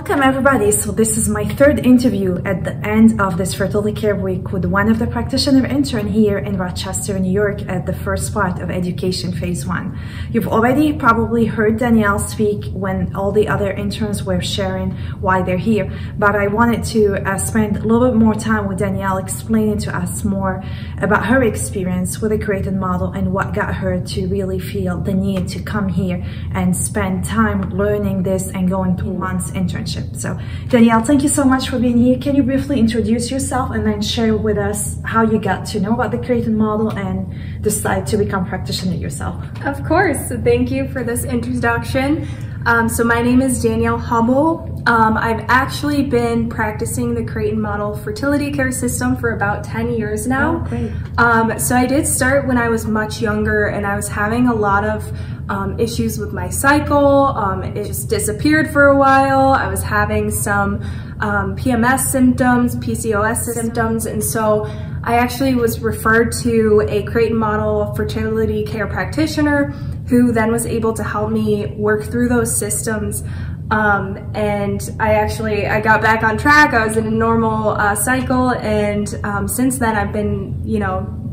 Welcome everybody. So this is my third interview at the end of this FertilityCare Week with one of the practitioner intern here in Rochester, New York at the first part of education phase 1. You've already probably heard Danielle speak when all the other interns were sharing why they're here, but I wanted to spend a little bit more time with Danielle explaining to us more about her experience with a created model and what got her to really feel the need to come here and spend time learning this and going through months internship. So Danielle, thank you so much for being here. Can you briefly introduce yourself and then share with us how you got to know about the created model and decide to become practitioner yourself? Of course. So thank you for this introduction. So my name is Danielle Hubbel. I've actually been practicing the created model fertility care system for about 10 years now. Oh, great. So I did start when I was much younger and I was having a lot of issues with my cycle. It just disappeared for a while. I was having some PMS symptoms, PCOS symptoms, and so I actually was referred to a created model fertility care practitioner who then was able to help me work through those systems. And I got back on track. I was in a normal cycle, and since then I've been,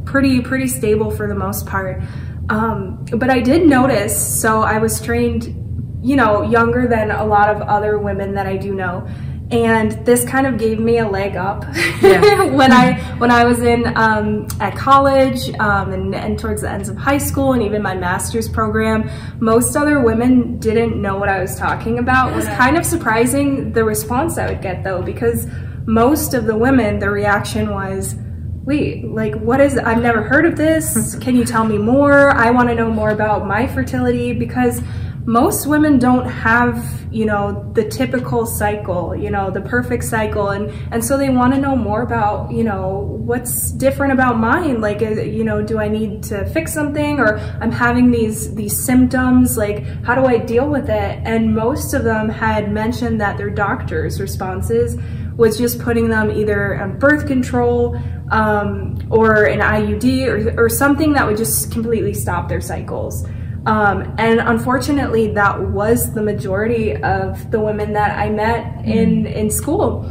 pretty stable for the most part. But I did notice, so I was trained, younger than a lot of other women that I do know. And this kind of gave me a leg up when I was in at college and towards the ends of high school and even my master's program. Most other women didn't know what I was talking about. It was kind of surprising the response I would get though, because most of the women, the reaction was, wait, like what is it? I've never heard of this. Can you tell me more? I want to know more about my fertility, because most women don't have, the typical cycle, the perfect cycle. And so they want to know more about, what's different about mine. Like, do I need to fix something, or I'm having these symptoms, like how do I deal with it? And most of them had mentioned that their doctor's responses was just putting them either on birth control or an IUD or something that would just completely stop their cycles. And unfortunately, that was the majority of the women that I met in school.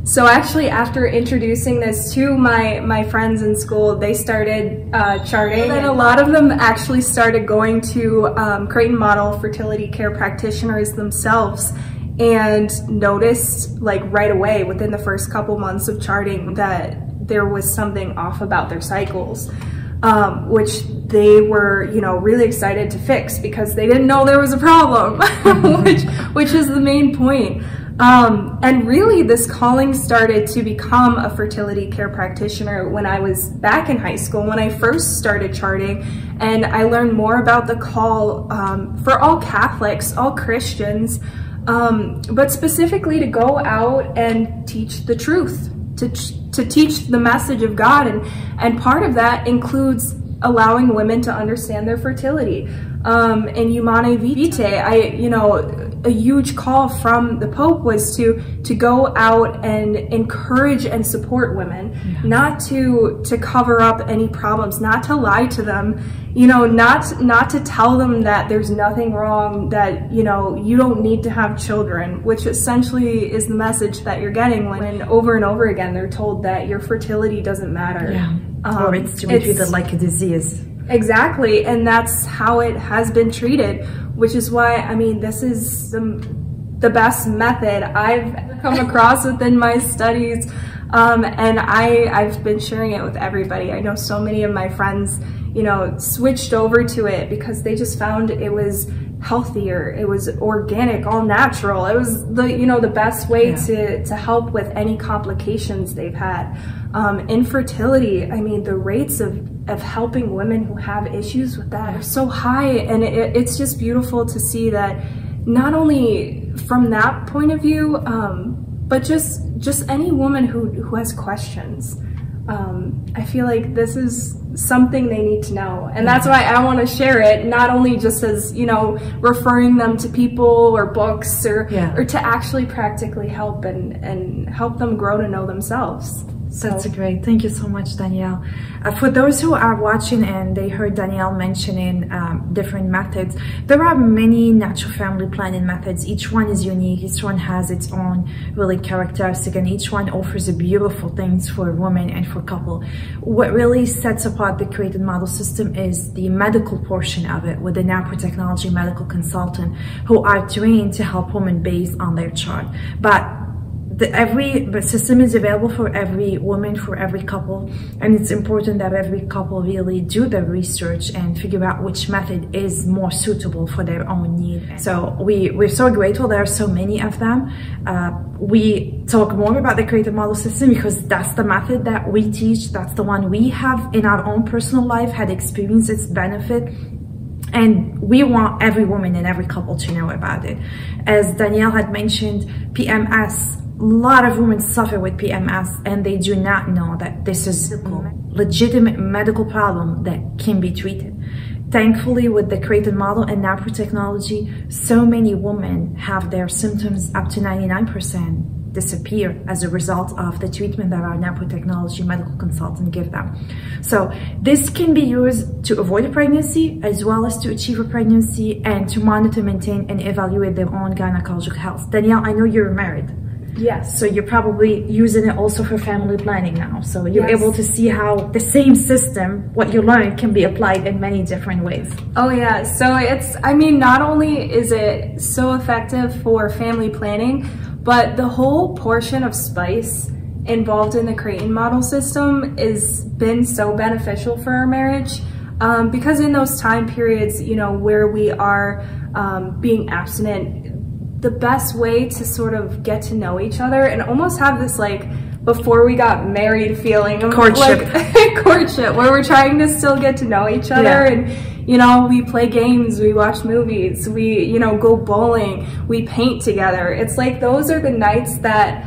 So actually, after introducing this to my friends in school, they started charting, and a lot of them actually started going to created model fertility care practitioners themselves, and noticed like right away within the first couple months of charting that there was something off about their cycles. Which they were, really excited to fix because they didn't know there was a problem, which is the main point. And really this calling started to become a fertility care practitioner when I was back in high school, when I first started charting, and I learned more about the call for all Catholics, all Christians, but specifically to go out and teach the truth, to teach the message of God, and part of that includes allowing women to understand their fertility. In Humanae Vitae, a huge call from the Pope was to go out and encourage and support women, not to cover up any problems, not to lie to them, not to tell them that there's nothing wrong, that, you don't need to have children, which essentially is the message that you're getting when over and over again they're told that your fertility doesn't matter. Or it's treated like a disease. Exactly, and that's how it has been treated, which is why, this is the best method I've come across within my studies, and I've been sharing it with everybody. I know so many of my friends, switched over to it because they just found it was healthier, it was organic, all natural. It was the best way to help with any complications they've had. Infertility, the rates of helping women who have issues with that are so high, and it's just beautiful to see that not only from that point of view, but just any woman who has questions. I feel like this is something they need to know, and that's why I want to share it, not only just as referring them to people or books or to actually practically help and help them grow to know themselves. That's great. Thank you so much, Danielle. For those who are watching and they heard Danielle mentioning different methods, there are many natural family planning methods. Each one is unique. Each one has its own really characteristic, and each one offers a beautiful things for women and for couple. What really sets apart the created model system is the medical portion of it, with the NAPRO technology medical consultant who are trained to help women based on their chart. But every system is available for every woman, for every couple, and it's important that every couple really do the research and figure out which method is more suitable for their own need. So we're so grateful there are so many of them. We talk more about the creative model system because that's the method that we teach. That's the one we have in our own personal life had experienced its benefit. And we want every woman and every couple to know about it. As Danielle had mentioned, PMS, a lot of women suffer with PMS and they do not know that this is a legitimate medical problem that can be treated. Thankfully, with the created model and NAPRO technology, so many women have their symptoms up to 99% disappear as a result of the treatment that our NAPRO technology medical consultant give them. So this can be used to avoid a pregnancy as well as to achieve a pregnancy and to monitor, maintain, and evaluate their own gynecological health. Danielle, I know you're married. Yes. So you're probably using it also for family planning now. So you're able to see how the same system, what you learned, can be applied in many different ways. Oh yeah, so it's, I mean, not only is it so effective for family planning, but the whole portion of spice involved in the creating model system has been so beneficial for our marriage. Because in those time periods, you know, where we are being abstinent, the best way to sort of get to know each other and almost have this like before we got married feeling of courtship, like, courtship, where we're trying to still get to know each other. And you know, we play games, we watch movies, we, you know, go bowling, we paint together. It's like those are the nights that,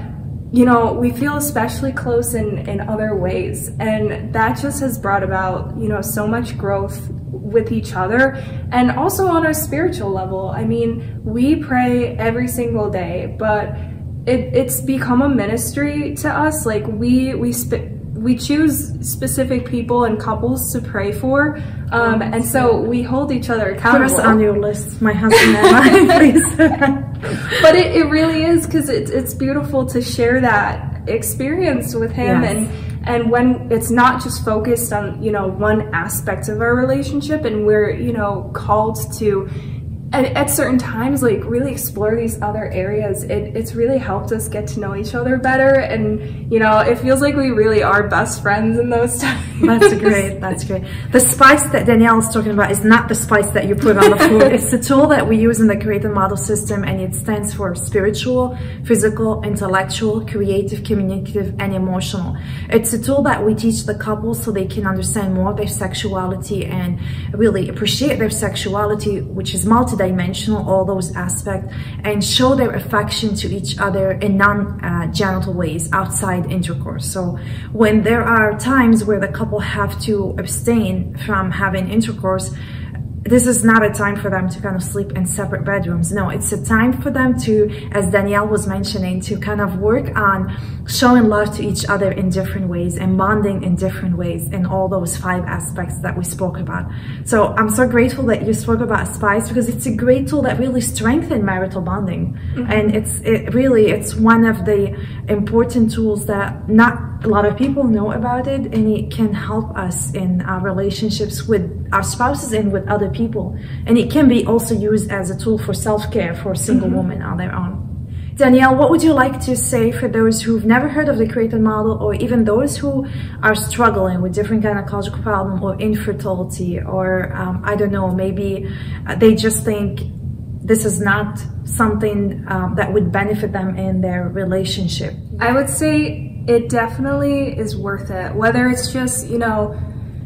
you know, we feel especially close in other ways, and that just has brought about, you know, so much growth with each other and also on a spiritual level. I mean, we pray every single day, but it's become a ministry to us. Like we choose specific people and couples to pray for, and so we hold each other accountable. Put us on your list, my husband and I, please. But it really is, because it's beautiful to share that experience with him. Yes. And when it's not just focused on, you know, one aspect of our relationship, and we're, you know, called to at certain times like really explore these other areas, it's really helped us get to know each other better, and you know, it feels like we really are best friends in those times. That's great. That's great. The spice that Danielle is talking about is not the spice that you put on the food. It's the tool that we use in the creative model system, and it stands for spiritual, physical, intellectual, creative, communicative, and emotional. It's a tool that we teach the couples so they can understand more of their sexuality and really appreciate their sexuality, which is multidimensional, all those aspects, and show their affection to each other in non-genital ways outside intercourse. So when there are times where the couple have to abstain from having intercourse, this is not a time for them to kind of sleep in separate bedrooms. No, it's a time for them to, as Danielle was mentioning, to kind of work on showing love to each other in different ways and bonding in different ways in all those 5 aspects that we spoke about. So I'm so grateful that you spoke about spice, because it's a great tool that really strengthens marital bonding. Mm-hmm. And it's one of the important tools that not a lot of people know about it, and it can help us in our relationships with our spouses and with other people. And it can be also used as a tool for self-care for a single woman on their own. Danielle, what would you like to say for those who've never heard of the created model, or even those who are struggling with different gynecological problems or infertility, or I don't know, maybe they just think this is not something that would benefit them in their relationship? I would say it definitely is worth it, whether it's just, you know,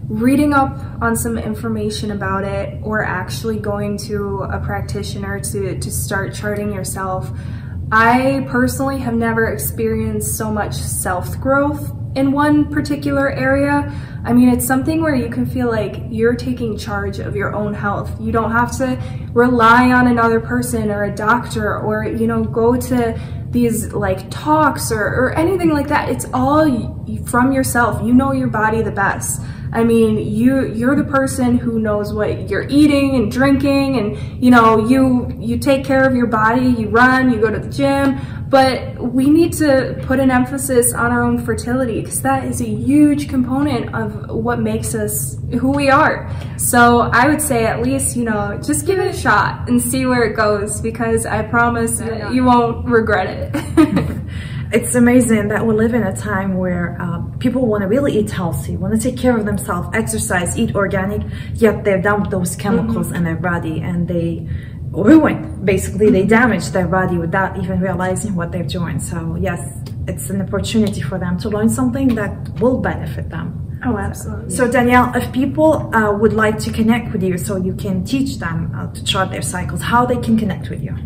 reading up on some information about it, or actually going to a practitioner to start charting yourself. I personally have never experienced so much self-growth in one particular area, I mean, it's something where you can feel like you're taking charge of your own health. You don't have to rely on another person or a doctor or, you know, go to these like talks or anything like that. It's all from yourself. You know your body the best. I mean, you're the person who knows what you're eating and drinking, and you know, you take care of your body, you run, you go to the gym, but we need to put an emphasis on our own fertility because that is a huge component of what makes us who we are. So I would say at least, you know, just give it a shot and see where it goes, because I promise you won't regret it. It's amazing that we live in a time where people want to really eat healthy, want to take care of themselves, exercise, eat organic, yet they dump those chemicals in their body and they ruin, basically they damage their body without even realizing what they're doing. So yes, it's an opportunity for them to learn something that will benefit them. Oh, absolutely. So Danielle, if people would like to connect with you so you can teach them to chart their cycles, how they can connect with you?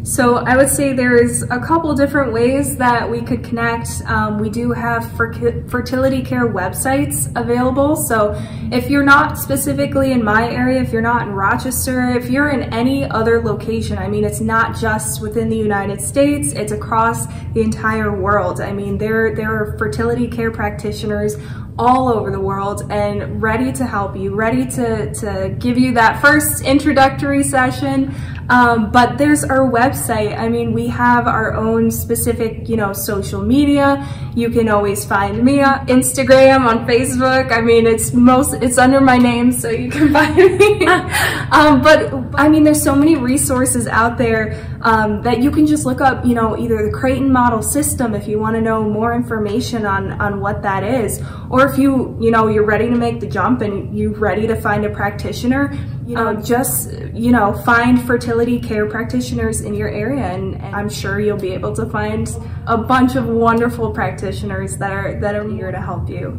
So I would say there's a couple different ways that we could connect. We do have FertilityCare websites available. So if you're not specifically in my area, if you're not in Rochester, if you're in any other location, I mean, it's not just within the United States, it's across the entire world. I mean, there are fertility care practitioners all over the world and ready to help you, ready to give you that first introductory session. But there's our website. I mean, we have our own specific, you know, social media. You can always find me on Instagram, on Facebook. I mean, it's under my name, so you can find me. But I mean, there's so many resources out there that you can just look up, you know, either the Creighton model system if you want to know more information on what that is, or if you're ready to make the jump and you're ready to find a practitioner, just find fertility care practitioners in your area, and I'm sure you'll be able to find a bunch of wonderful practitioners that are here to help you.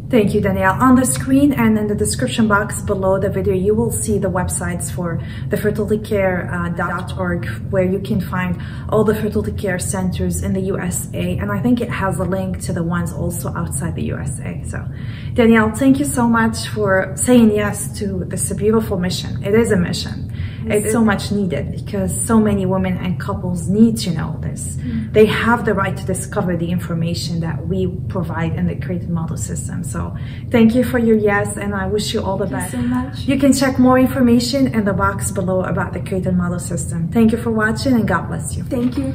Thank you, Danielle. On the screen and in the description box below the video, you will see the websites for the FertilityCare.org, where you can find all the fertility care centers in the USA. And I think it has a link to the ones also outside the USA. So, Danielle, thank you so much for saying yes to this beautiful mission. It is a mission. It's so much needed because so many women and couples need to know this. They have the right to discover the information that we provide in the Creighton model system. So thank you for your yes, and I wish you all the best. Thank you so much. You can check more information in the box below about the Creighton model system. Thank you for watching, and God bless you. Thank you.